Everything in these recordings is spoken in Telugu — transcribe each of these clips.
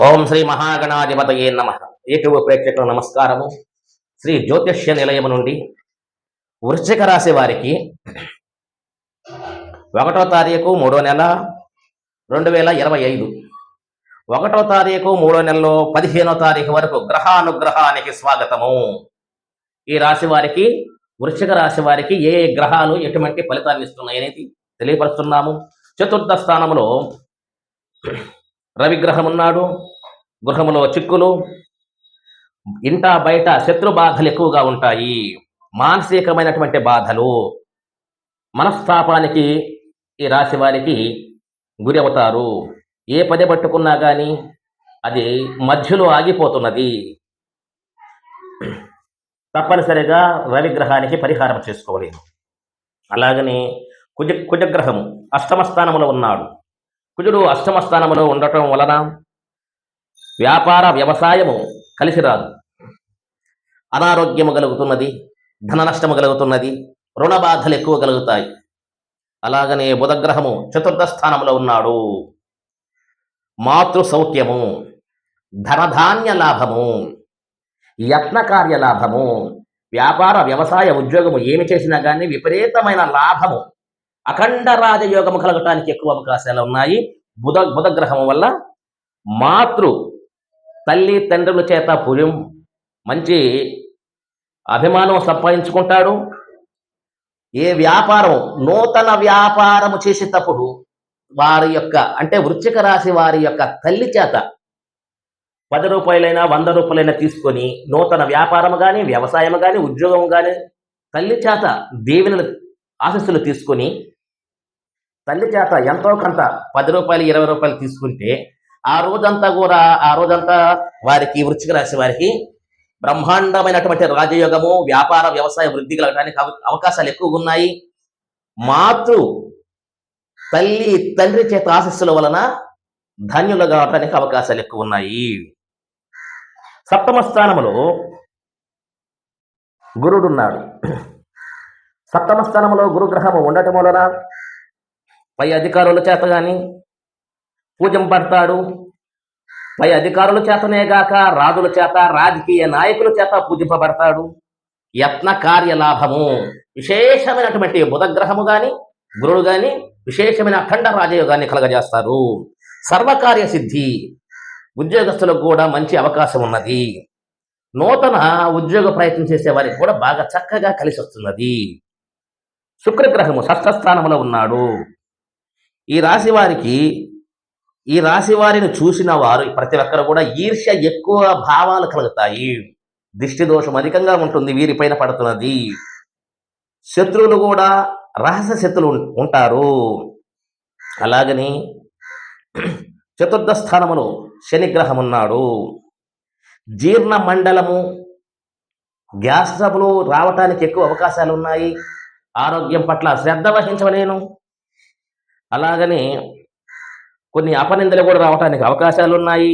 ఓం శ్రీ మహాగణాధిపతయే నమః. యూట్యూబ్ ప్రేక్షకులకు నమస్కారము. శ్రీ జ్యోతిష్య నిలయము నుండి వృశ్చిక రాశి వారికి 1వ తారీఖు 3వ నెల 2025, 1వ తారీఖు 3వ నెలలో 15వ తారీఖు వరకు గ్రహానుగ్రహానికి స్వాగతము. ఈ రాశి వారికి, వృశ్చిక రాశి వారికి ఏ గ్రహాలు ఎటువంటి ఫలితాన్ని ఇస్తున్నాయనేది తెలియపరుస్తున్నాము. చతుర్థ స్థానములో రవిగ్రహం ఉన్నాడు. గృహములో చిక్కులు, ఇంట బయట శత్రు బాధలు ఎక్కువగా ఉంటాయి. మానసికమైనటువంటి బాధలు, మనస్తాపానికి ఈ రాశి వారికి గురి అవుతారు. ఏ పని పట్టుకున్నా కానీ అది మధ్యలో ఆగిపోతున్నది. తప్పనిసరిగా రవిగ్రహానికి పరిహారం చేసుకోలేదు. అలాగనే కుజగ్రహము అష్టమ స్థానంలో ఉన్నాడు. కుజుడు అష్టమ స్థానంలో ఉండటం వలన వ్యాపార వ్యవసాయము కలిసి రాదు. అనారోగ్యము కలుగుతున్నది, ధన నష్టము కలుగుతున్నది, రుణ బాధలు ఎక్కువ కలుగుతాయి. అలాగనే బుధగ్రహము చతుర్థ స్థానంలో ఉన్నాడు. మాతృ సౌఖ్యము, ధనధాన్య లాభము, యత్న కార్య లాభము, వ్యాపార వ్యవసాయ ఉద్యోగము ఏమి చేసినా కానీ విపరీతమైన లాభము, అఖండ రాజయోగము కలగటానికి ఎక్కువ అవకాశాలు ఉన్నాయి. బుధగ్రహం వల్ల మాతృ తల్లి తండ్రుల చేత మంచి అభిమానం సంపాదించుకుంటాడు. ఏ వ్యాపారం, నూతన వ్యాపారము చేసేటప్పుడు వారి యొక్క, అంటే వృశ్చిక రాశి వారి యొక్క తల్లి చేత 10 రూపాయలైనా 100 రూపాయలైనా తీసుకొని నూతన వ్యాపారం కానీ, వ్యవసాయం కానీ, ఉద్యోగం కానీ తల్లి చేత దీవెనలు ఆశస్సులు తీసుకొని, తల్లి చేత ఎంతో కొంత 10 రూపాయలు 20 రూపాయలు తీసుకుంటే ఆ రోజంతా వారికి, వృశ్చిక రాశి వారికి బ్రహ్మాండమైనటువంటి రాజయోగము, వ్యాపార వ్యవసాయ వృద్ధి కలగడానికి అవకాశాలు ఎక్కువగా ఉన్నాయి. మాతృ తల్లి తండ్రి చేత ఆశస్సుల వలన ధన్యులు కావడానికి అవకాశాలు ఎక్కువ ఉన్నాయి. సప్తమ స్థానములో గురుడున్నాడు. సప్తమ స్థానంలో గురుగ్రహము ఉండటం వలన పై అధికారుల చేత కానీ పూజింపబడతాడు. పై అధికారుల చేతనే గాక రాజుల చేత, రాజకీయ నాయకుల చేత పూజింపబడతాడు. యత్న కార్య లాభము, విశేషమైనటువంటి బుధగ్రహము కానీ గురుడు కానీ విశేషమైన అఖండ రాజయోగాన్ని కలగజేస్తారు. సర్వకార్య సిద్ధి, ఉద్యోగస్తులకు కూడా మంచి అవకాశం ఉన్నది. నూతన ఉద్యోగ ప్రయత్నం చేసే వారికి కూడా బాగా చక్కగా కలిసి వస్తున్నది. శుక్రగ్రహము షష్ఠ స్థానంలో ఉన్నాడు. ఈ రాశి వారిని చూసిన వారు ప్రతి ఒక్కరు కూడా ఈర్ష్య ఎక్కువ భావాలు కలుగుతాయి. దిష్టి దోషం అధికంగా ఉంటుంది, వీరిపైన పడుతున్నది. శత్రువులు కూడా రహస్య శత్రువులు ఉంటారు. అలాగని చతుర్థ స్థానములో శనిగ్రహం ఉన్నాడు. జీర్ణ మండలము, గ్యాస్ ట్రబులు రావటానికి ఎక్కువ అవకాశాలు ఉన్నాయి. ఆరోగ్యం పట్ల శ్రద్ధ వహించవలేను. అలాగని కొన్ని అపనిందలు కూడా రావటానికి అవకాశాలు ఉన్నాయి.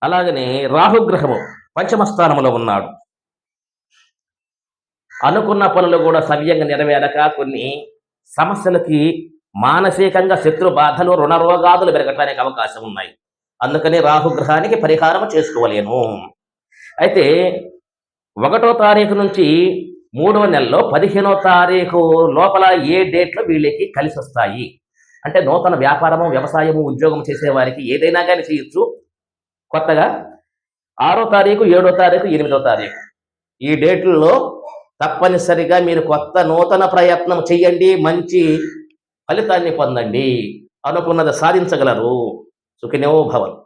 అలాగనే రాహుగ్రహము పంచమ స్థానంలో ఉన్నాడు. అనుకున్న పనులు కూడా సవ్యంగా నెరవేరక కొన్ని సమస్యలకి, మానసికంగా శత్రు బాధలు, రుణ రోగాదులు పెరగటానికి అవకాశం ఉన్నాయి. అందుకని రాహుగ్రహానికి పరిహారం చేసుకోలేను. అయితే 1వ తారీఖు నుంచి 3వ నెలలో 15వ తారీఖు లోపల ఏ డేట్లు వీళ్ళకి కలిసి వస్తాయి అంటే, నూతన వ్యాపారము, వ్యవసాయము, ఉద్యోగం చేసేవారికి ఏదైనా కానీ చేయొచ్చు. కొత్తగా 6వ తారీఖు, 7వ తారీఖు, 8వ తారీఖు ఈ డేట్లలో తప్పనిసరిగా మీరు కొత్త నూతన ప్రయత్నం చెయ్యండి. మంచి ఫలితాన్ని పొందండి. అనుకున్నది సాధించగలరు. సుఖినో భవన్.